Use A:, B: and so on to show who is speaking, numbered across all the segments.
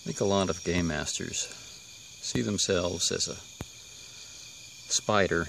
A: I think a lot of game masters see themselves as a spider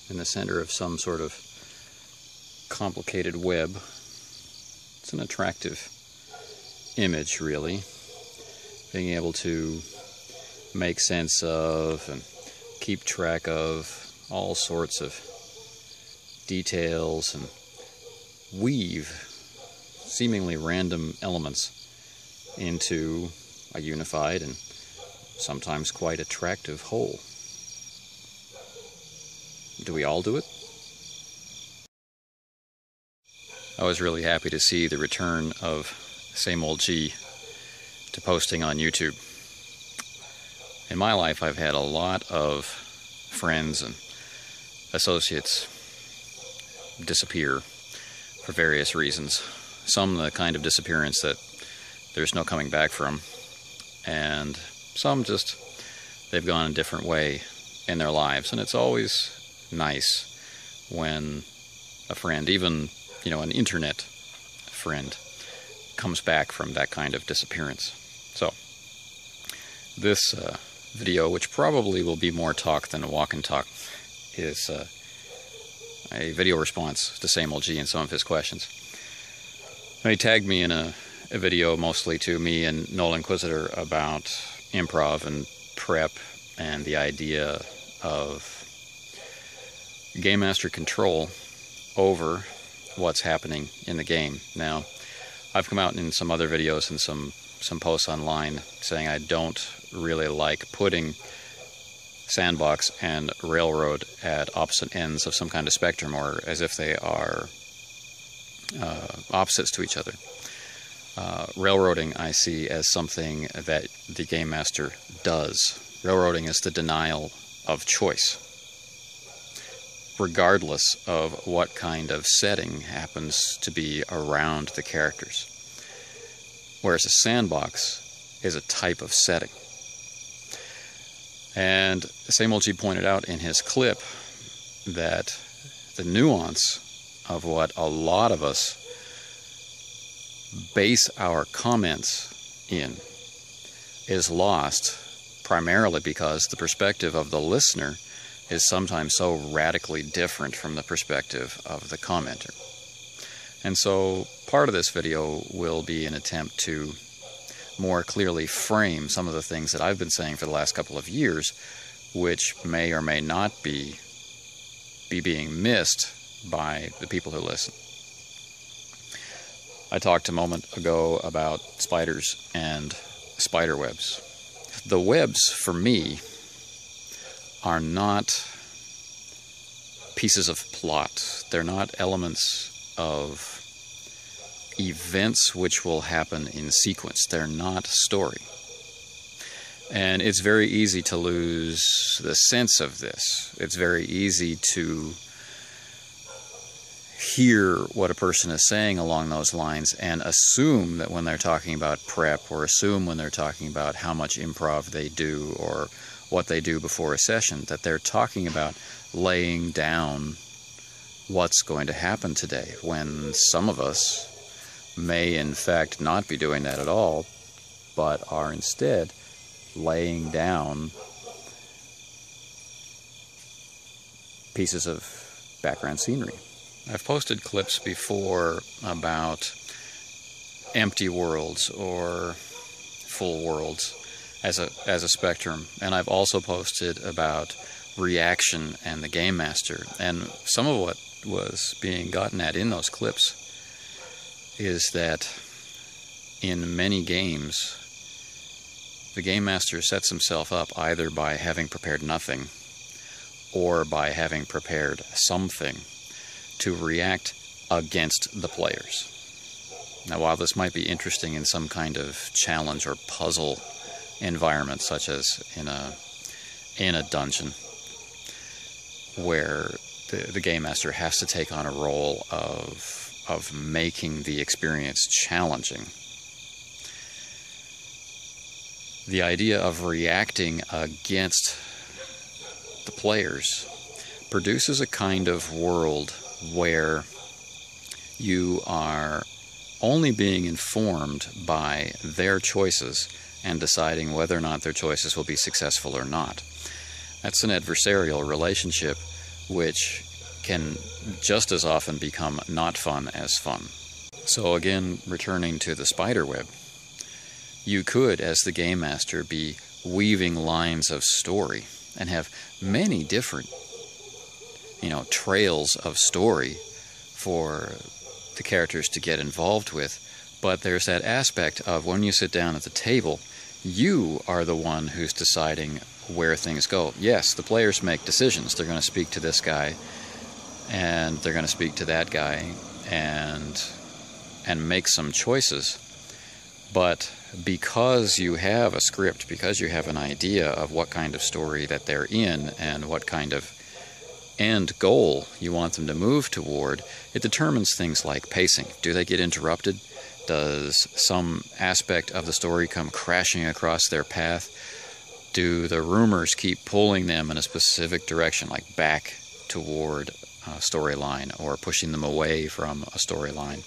A: in the center of some sort of complicated web. It's an attractive image, really. Being able to make sense of and keep track of all sorts of details and weave seemingly random elements into a unified and sometimes quite attractive whole. Do we all do it? I was really happy to see the return of Same Old G to posting on YouTube. In my life, I've had a lot of friends and associates disappear for various reasons. Some the kind of disappearance that there's no coming back from, and some just they've gone a different way in their lives. And it's always nice when a friend, even an internet friend, comes back from that kind of disappearance. So this video, which probably will be more talk than a walk and talk, is a video response to Same Old G and some of his questions. He tagged me in a video mostly to me and Noel Inquisitor about improv and prep and the idea of game master control over what's happening in the game. Now, I've come out in some other videos and some posts online saying I don't really like putting Sandbox and Railroad at opposite ends of some kind of spectrum, or as if they are opposites to each other. Railroading I see as something that the game master does. Railroading is the denial of choice, regardless of what kind of setting happens to be around the characters. Whereas a sandbox is a type of setting. And Same Old G pointed out in his clip that the nuance of what a lot of us base our comments in is lost, primarily because the perspective of the listener is sometimes so radically different from the perspective of the commenter. And so part of this video will be an attempt to more clearly frame some of the things that I've been saying for the last couple of years, which may or may not be being missed by the people who listen. I talked a moment ago about spiders and spider webs. The webs, for me, are not pieces of plot. They're not elements of events which will happen in sequence. They're not story. And it's very easy to lose the sense of this. It's very easy to hear what a person is saying along those lines and assume that when they're talking about prep, or assume when they're talking about how much improv they do or what they do before a session, that they're talking about laying down what's going to happen today, when some of us may in fact not be doing that at all, but are instead laying down pieces of background scenery. I've posted clips before about empty worlds or full worlds as a spectrum, and I've also posted about reaction and the game master. And some of what was being gotten at in those clips is that in many games the game master sets himself up either by having prepared nothing or by having prepared something to react against the players. Now, while this might be interesting in some kind of challenge or puzzle environment, such as in a dungeon, where the game master has to take on a role of making the experience challenging, the idea of reacting against the players produces a kind of world where you are only being informed by their choices and deciding whether or not their choices will be successful or not. That's an adversarial relationship which can just as often become not fun as fun. So again, returning to the spider web, you could, as the game master, be weaving lines of story and have many different, trails of story for the characters to get involved with. But there's that aspect of when you sit down at the table, you are the one who's deciding where things go. Yes, the players make decisions. They're going to speak to this guy, and they're going to speak to that guy, and make some choices. But because you have a script, because you have an idea of what kind of story that they're in and what kind of end goal you want them to move toward, it determines things like pacing. Do they get interrupted? Does some aspect of the story come crashing across their path? Do the rumors keep pulling them in a specific direction, like back toward a storyline or pushing them away from a storyline?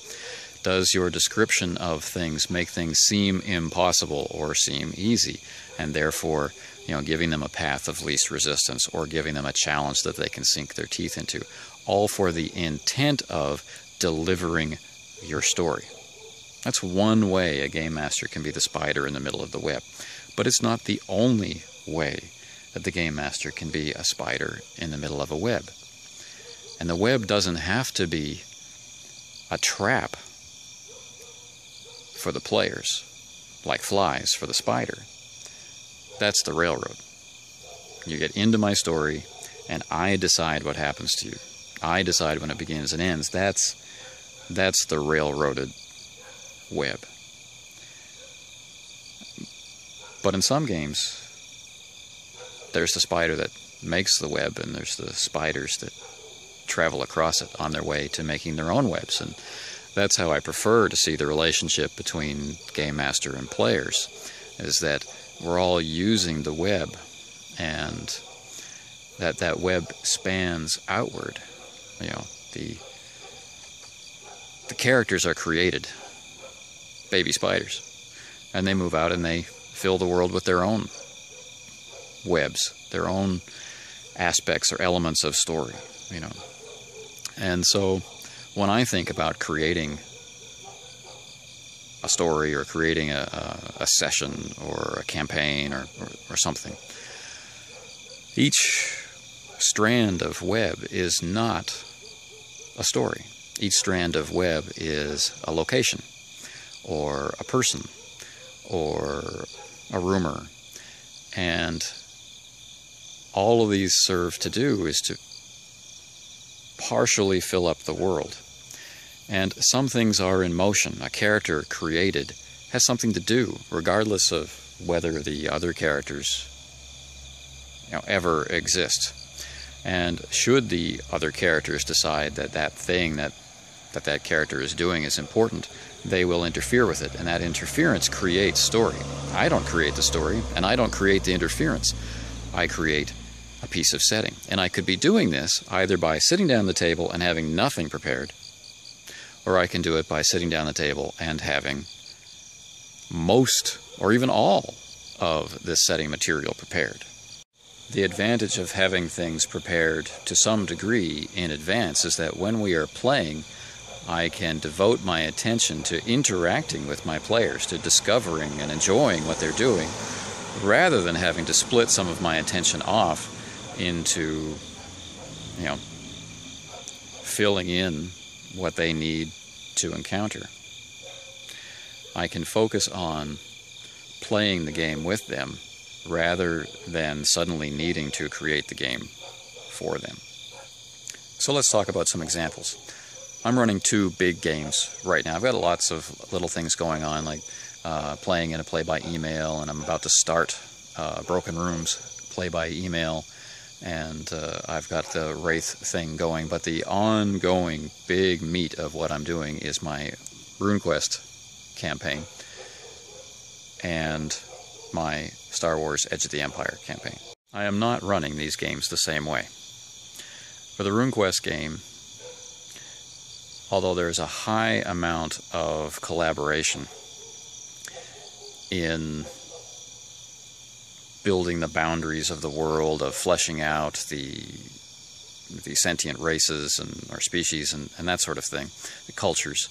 A: Does your description of things make things seem impossible or seem easy, and therefore, giving them a path of least resistance or giving them a challenge that they can sink their teeth into, all for the intent of delivering your story? That's one way a game master can be the spider in the middle of the web, but it's not the only way that the game master can be a spider in the middle of a web. And the web doesn't have to be a trap for the players, like flies for the spider. That's the railroad. You get into my story, and I decide what happens to you. I decide when it begins and ends. That's the railroaded web. But in some games, there's the spider that makes the web, and there's the spiders that travel across it on their way to making their own webs. And that's how I prefer to see the relationship between game master and players, is that we're all using the web, and that web spans outward. The characters are created, baby spiders, and they move out and they fill the world with their own webs, their own aspects or elements of story, And so when I think about creating a story or creating a session or a campaign or something, each strand of web is not a story. Each strand of web is a location or a person or a rumor. And all of these serve to do is to partially fill up the world. And some things are in motion. A character created has something to do, regardless of whether the other characters ever exist. And should the other characters decide that that thing that character is doing is important, they will interfere with it, and that interference creates story. I don't create the story, and I don't create the interference. I create a piece of setting. And I could be doing this either by sitting down at the table and having nothing prepared, or I can do it by sitting down at the table and having most, or even all, of this setting material prepared. The advantage of having things prepared to some degree in advance is that when we are playing, I can devote my attention to interacting with my players, to discovering and enjoying what they're doing, rather than having to split some of my attention off into, filling in what they need to encounter. I can focus on playing the game with them rather than suddenly needing to create the game for them. So let's talk about some examples. I'm running 2 big games right now. I've got lots of little things going on, like playing in a play-by-email, and I'm about to start Broken Rooms play-by-email, and I've got the Wraith thing going, but the ongoing big meat of what I'm doing is my RuneQuest campaign and my Star Wars Edge of the Empire campaign. I am not running these games the same way. For the RuneQuest game, although there's a high amount of collaboration in building the boundaries of the world, of fleshing out the sentient races and our species and that sort of thing, the cultures.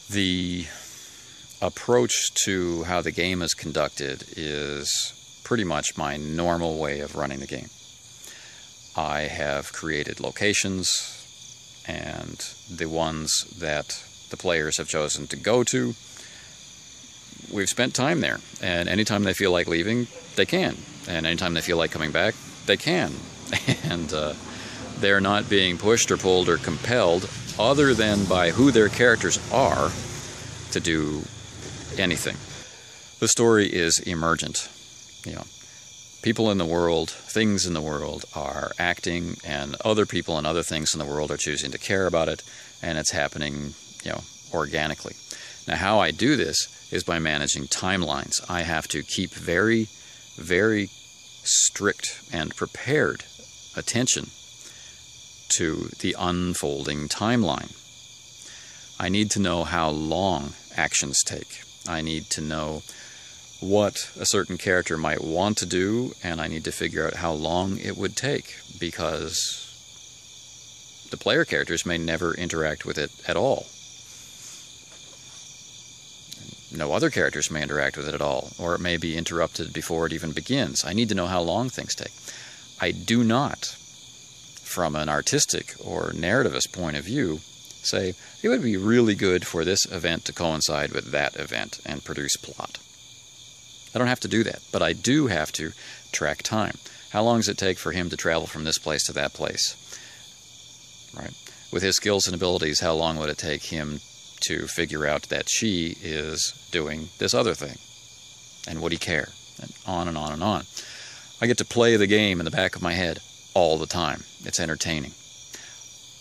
A: The approach to how the game is conducted is pretty much my normal way of running the game. I have created locations, and the ones that the players have chosen to go to, we've spent time there. And anytime they feel like leaving, they can. And anytime they feel like coming back, they can. And they're not being pushed or pulled or compelled, other than by who their characters are, to do anything. The story is emergent. People in the world, things in the world are acting, and other people and other things in the world are choosing to care about it, and it's happening, organically. Now, how I do this is by managing timelines. I have to keep very, very strict and prepared attention to the unfolding timeline. I need to know how long actions take. I need to know what a certain character might want to do, and I need to figure out how long it would take, because the player characters may never interact with it at all. No other characters may interact with it at all, or it may be interrupted before it even begins. I need to know how long things take. I do not, from an artistic or narrativist point of view, say, it would be really good for this event to coincide with that event and produce plot. I don't have to do that, but I do have to track time. How long does it take for him to travel from this place to that place? Right? With his skills and abilities, how long would it take him to figure out that she is doing this other thing? And would he care? And on and on and on. I get to play the game in the back of my head all the time. It's entertaining.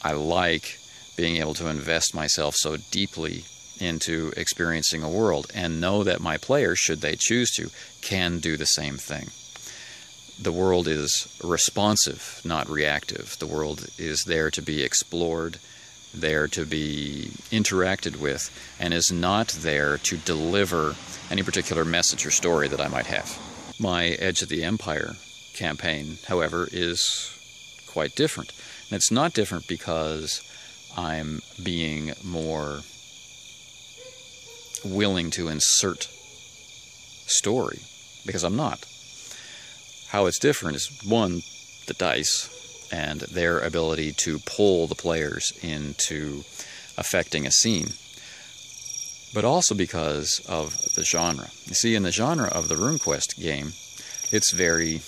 A: I like being able to invest myself so deeply into experiencing a world and know that my players, should they choose to, can do the same thing. The world is responsive, not reactive. The world is there to be explored, there to be interacted with, and is not there to deliver any particular message or story that I might have. My Edge of the Empire campaign, however, is quite different. And it's not different because I'm being more willing to insert story, because I'm not. How it's different is, one, the dice and their ability to pull the players into affecting a scene, but also because of the genre. You see, in the genre of the RuneQuest game, it's very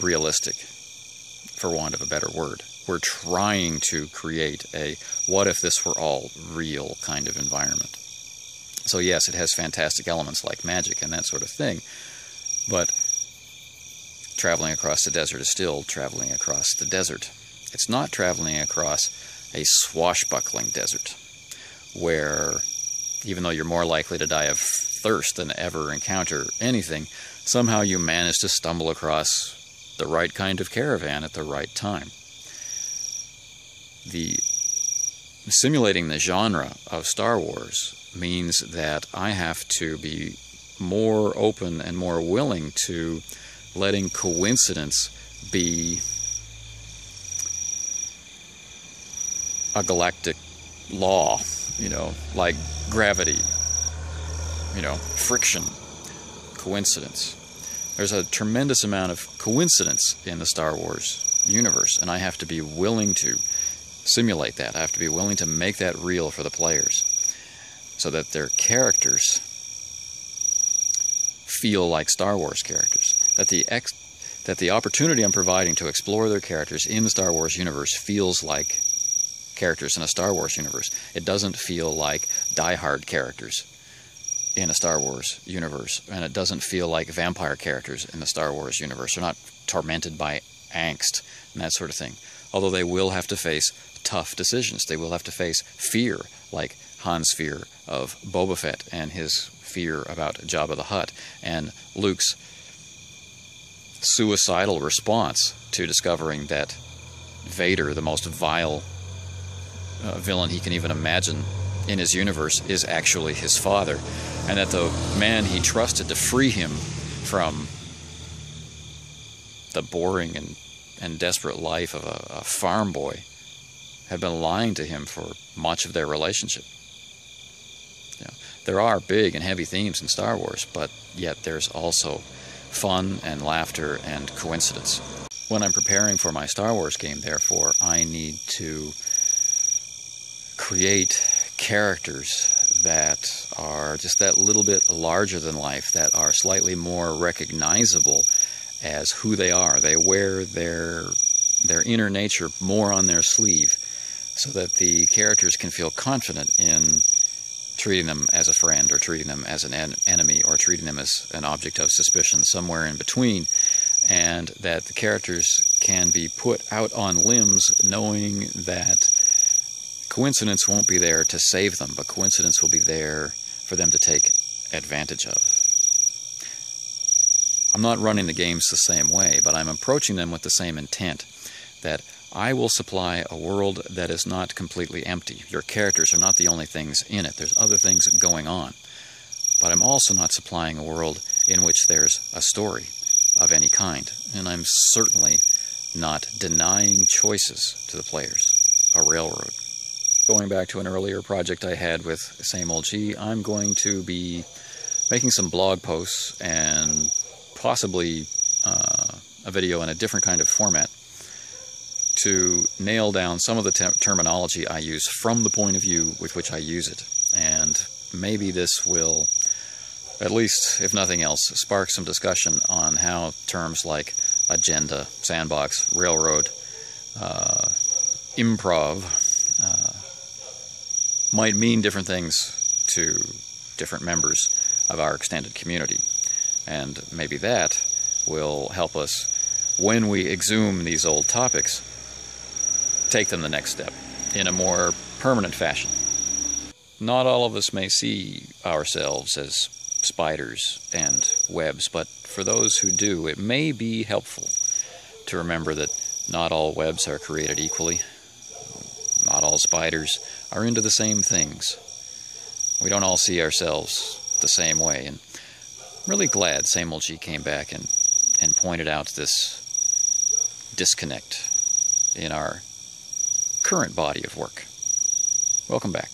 A: realistic, for want of a better word. We're trying to create a what if this were all real kind of environment. So yes, it has fantastic elements like magic and that sort of thing, but traveling across the desert is still traveling across the desert. It's not traveling across a swashbuckling desert, where even though you're more likely to die of thirst than ever encounter anything, somehow you manage to stumble across the right kind of caravan at the right time. Simulating the genre of Star Wars means that I have to be more open and more willing to letting coincidence be a galactic law, like gravity, friction, coincidence. There's a tremendous amount of coincidence in the Star Wars universe, and I have to be willing to simulate that. I have to be willing to make that real for the players, so that their characters feel like Star Wars characters. That the opportunity I'm providing to explore their characters in the Star Wars universe feels like characters in a Star Wars universe. It doesn't feel like die-hard characters in a Star Wars universe, and it doesn't feel like vampire characters in the Star Wars universe. They're not tormented by angst and that sort of thing. Although they will have to face tough decisions. They will have to face fear, like Han's fear of Boba Fett and his fear about Jabba the Hutt, and Luke's suicidal response to discovering that Vader, the most vile villain he can even imagine in his universe, is actually his father, and that the man he trusted to free him from the boring and desperate life of a farm boy had been lying to him for much of their relationship. You know, there are big and heavy themes in Star Wars, but yet there's also fun and laughter and coincidence. When I'm preparing for my Star Wars game, therefore, I need to create characters that are just that little bit larger than life, that are slightly more recognizable as who they are. They wear their inner nature more on their sleeve, so that the characters can feel confident in treating them as a friend, or treating them as an enemy, or treating them as an object of suspicion, somewhere in between, and that the characters can be put out on limbs knowing that coincidence won't be there to save them, but coincidence will be there for them to take advantage of. I'm not running the games the same way, but I'm approaching them with the same intent, that I will supply a world that is not completely empty. Your characters are not the only things in it. There's other things going on. But I'm also not supplying a world in which there's a story of any kind. And I'm certainly not denying choices to the players. A railroad. Going back to an earlier project I had with Same Old G, I'm going to be making some blog posts and possibly a video in a different kind of format to nail down some of the terminology I use from the point of view with which I use it. And maybe this will, at least if nothing else, spark some discussion on how terms like agenda, sandbox, railroad, improv might mean different things to different members of our extended community. And maybe that will help us, when we exhume these old topics, take them the next step in a more permanent fashion. Not all of us may see ourselves as spiders and webs, but for those who do, it may be helpful to remember that not all webs are created equally. Not all spiders are into the same things. We don't all see ourselves the same way, and I'm really glad Same Old G came back and pointed out this disconnect in our current body of work. Welcome back.